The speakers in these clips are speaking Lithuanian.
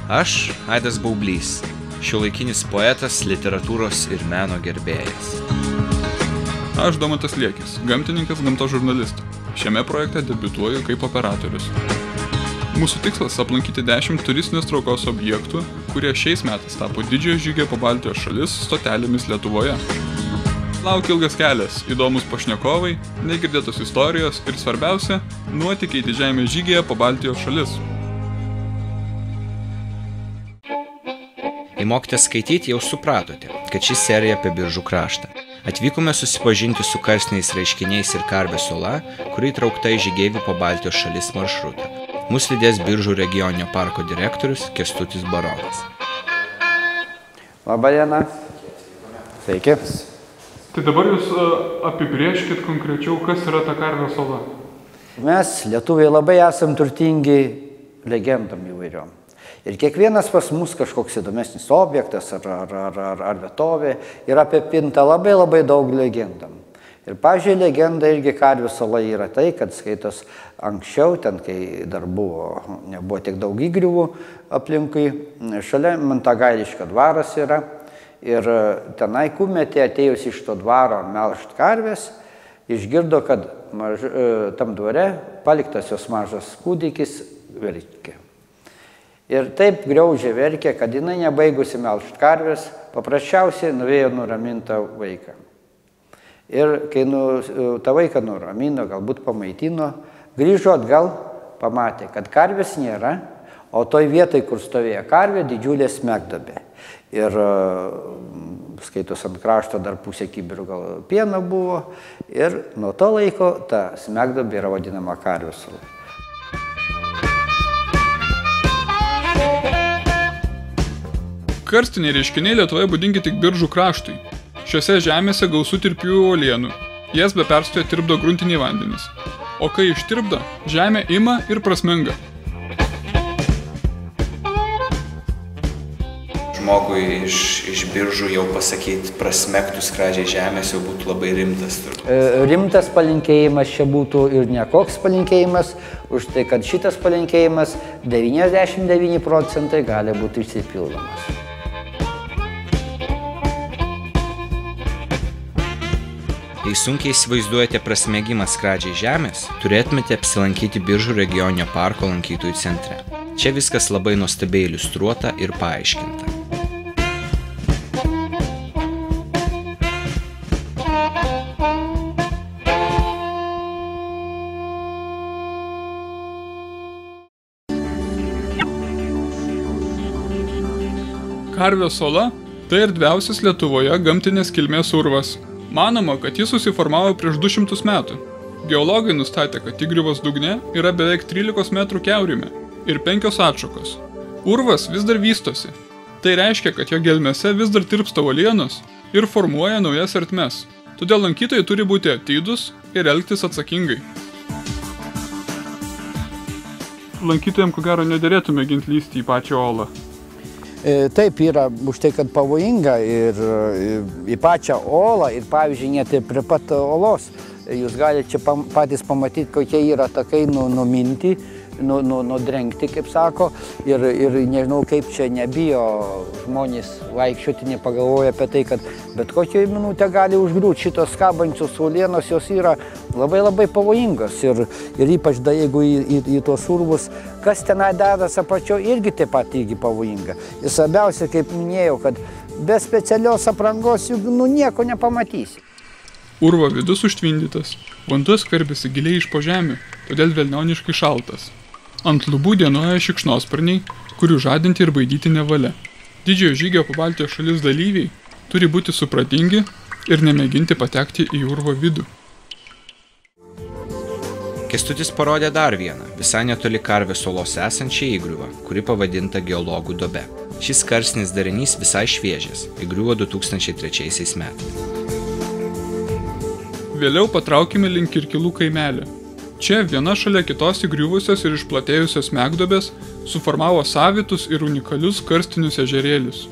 Aš Aidas Baublys, šiuolaikinis poetas, literatūros ir meno gerbėjas. Aš Domantas Liekis, gamtininkas, gamtos žurnalistas. Šiame projekte debiutuoju kaip operatorius. Mūsų tikslas aplankyti 10 turistinės traukos objektų, kurie šiais metais tapo didžiojo žygio po Baltijos šalis stotelėmis Lietuvoje. Laukia ilgas kelias, įdomus pašnekovai, negirdėtos istorijos ir svarbiausia, nuotykiai didžiajame žygyje po Baltijos šalis. Jei mokite skaityti, jau supratote, kad ši serija apie Biržų kraštą. Atvykome susipažinti su karstiniais reiškiniais ir Karvės ola, kuri įtraukta į žygeivių po Baltijos šalis maršrutą. Mus lydės Biržų regioninio parko direktorius Kęstutis Baronas. Labą dieną. Sveiki. Tai dabar jūs apibrėžkit konkrečiau, kas yra ta Karvės ola. Mes, lietuviai, labai esam turtingi legendom įvairiom. Ir kiekvienas pas mus kažkoks įdomesnis objektas ar vietovė yra apipinta labai daug legendam. Ir, pavyzdžiui, legenda irgi Karvės ola yra tai, kad skaitos anksčiau, ten, kai dar nebuvo tiek daug įgriuvų aplinkui, šalia Mantagailiškio dvaras yra. Ir tenai kumetė atėjus iš to dvaro melžt karvės, išgirdo, kad tam dvare paliktas jos mažas kūdikis verkė. Ir taip griaužė verkė, kad jinai nebaigusi melžt karvės, paprasčiausiai nuėjo nuramintą vaiką. Ir kai tą vaiką nuramino, galbūt pamaitino, grįžo atgal, pamatė, kad karvės nėra, o toj vietoj, kur stovėjo karvė, didžiulė smegduobė. Ir skaitos ant krašto dar pusė kibirų gal pieno buvo. Ir nuo to laiko ta smegduobė yra vadinama Karvės ola. Karstiniai reiškiniai Lietuvoje būdingi tik Biržų kraštui. Šiose žemėse gausu tirpių uolienų. Jas be perstojo tirpdo gruntiniai vandenys. O kai ištirpdo, žemė ima ir prasminga. Žmogui iš Biržų jau pasakyti prasmegtų skradžiai žemės jau būtų labai rimtas. Rimtas palinkėjimas čia būtų ir nekoks palinkėjimas, už tai, kad šitas palinkėjimas 99% gali būti išsipildomas. Jei sunkiai įsivaizduojate prasmegimą skradžiai žemės, turėtumėte apsilankyti Biržų regioninio parko lankytojų centre. Čia viskas labai nuostabiai iliustruota ir paaiškinta. Karvės ola – tai erdviausias Lietuvoje gamtinės kilmės urvas. Manoma, kad jis susiformavo prieš 200 metų. Geologai nustatė, kad įgriuvos dugne yra beveik 13 metrų kiaurime ir 5 atšakos. Urvas vis dar vystosi. Tai reiškia, kad jo gelmėse vis dar tirpsta uolienos ir formuoja naujas ertmes. Todėl lankytojai turi būti atidūs ir elgtis atsakingai. Lankytojams, ko gero, nederėtų mėginti lįsti į pačią olą. Taip yra už tai, kad pavojinga ir į pačią olą ir, pavyzdžiui, net ir prie pat olos. Jūs galite čia patys pamatyti, kokie yra takai numinti, nudrengti, kaip sako. Ir nežinau, kaip čia nebijo žmonės vaikščioti, nepagalvoja apie tai, kad bet kokią minutę gali užgriūti šitos kabančios uolienos, jos yra labai pavojingos. Ir ypač jeigu į tuos urvus, kas tenai dedas apačio, irgi taip pat pavojinga. Ir svarbiausia, kaip minėjau, kad be specialios aprangos juk nieko nepamatysi. Urvo vidus užtvindytas, vanduo skverbiasi giliai iš po žemių, todėl velnioniškai šaltas. Ant lubų dienoja šikšnosparniai, kurių žadinti ir baidyti nevalia. Didžiojo žygio po Baltijos šalis dalyviai turi būti supratingi ir nemėginti patekti į urvo vidų. Kęstutis parodė dar vieną, visai netoli Karvės olos esančią įgriuvą, kuri pavadinta geologų duobe. Šis karstinis darinys visai šviežias, įgriuvo 2003 metais. Vėliau patraukime link Kirkilų kaimelį. Čia viena šalia kitos įgriuvusios ir išplatėjusios smegduobės suformavo savitus ir unikalius karstinius ežerėlius.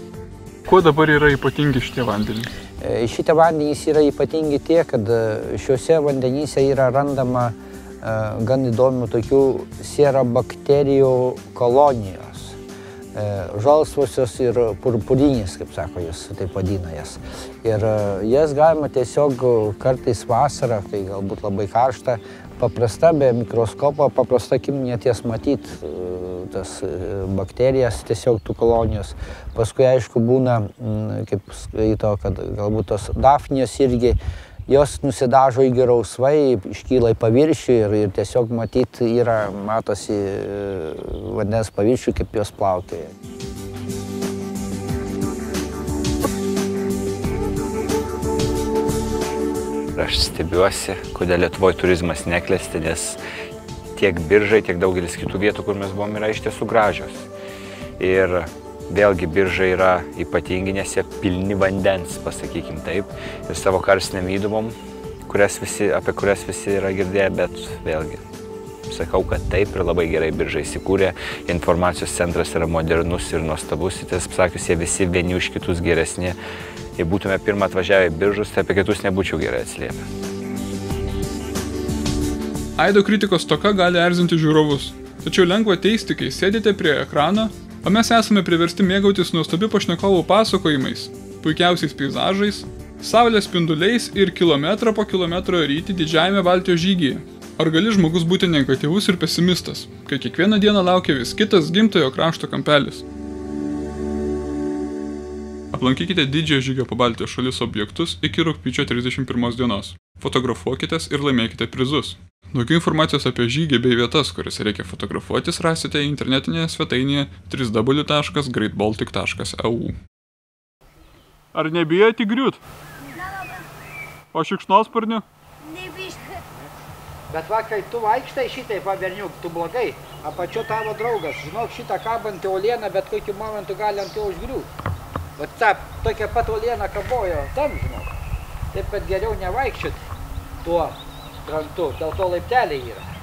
Kuo dabar yra ypatingi šitie vandenys? Šitie vandenys yra ypatingi tie, kad šiuose vandenyse yra randama gan įdomių tokių sierabakterijų kolonijos. žalsvosios ir purpurinės, kaip sako jūs, taip vadina jas. Ir jas galima tiesiog kartais vasarą, kai galbūt labai karšta, paprasta be mikroskopo, paprasta akim neties matyti tas bakterijas, tiesiog tų kolonijos. Paskui, aišku, būna, kaip skaito, kad galbūt tos dafnijos irgi, jos nusidažo į rausvai, iškyla į paviršių ir tiesiog matyti yra, matosi vandens paviršių, kaip jos plaukioja. Aš stebiuosi, kodėl Lietuvoje turizmas neklesti, nes tiek Biržai, tiek daugelis kitų vietų, kur mes buvom, yra iš tiesų gražios. Ir vėlgi Biržai yra ypatingi, nes jie pilni vandens, pasakykim taip, ir savo karstiniam įdomom, apie kurias visi yra girdėję, bet vėlgi sakau, kad taip ir labai gerai Biržai įsikūrė, informacijos centras yra modernus ir nuostabus, ir tiesą pasakius, jie visi vieni už kitus geresni. Jei būtume pirmą atvažiavę į Biržus, tai apie kitus nebūčiau gerai atsiliepę. Aido kritikos stoka gali erzinti žiūrovus, tačiau lengva teisti, kai sėdite prie ekrano, o mes esame priversti mėgautis nuostabių pašnekovų pasakojimais, puikiausiais peizažais, saulės spinduliais ir kilometrą po kilometro ryti didžiajame Baltijos žygyje. Ar gali žmogus būti negatyvus ir pesimistas, kai kiekvieną dieną laukia vis kitas gimtojo krašto kampelis? Aplankykite didžiojo žygio po Baltijos šalis objektus iki rugpjūčio 31 dienos. Fotografuokitės ir laimėkite prizus. Daugiau informacijos apie žygį bei vietas, kuriuose reikia fotografuotis, rasite internetinėje svetainėje www.greatbaltic.eu. Ar nebijai tigriūt? O šikšnosparnių? Nebiškai. Bet va, kai tu vaikštai šitai, berniuk, tu blogai. Apačiu tavo draugas, žinok, šitą kabantį uolieną, bet kokiu momentu gali ant jo užgriūti. Vat ta tokia pat uoliena kabojo tam, žinok. Taip, kad geriau nevaikščioti tuo krantu, dėl to laipteliai yra.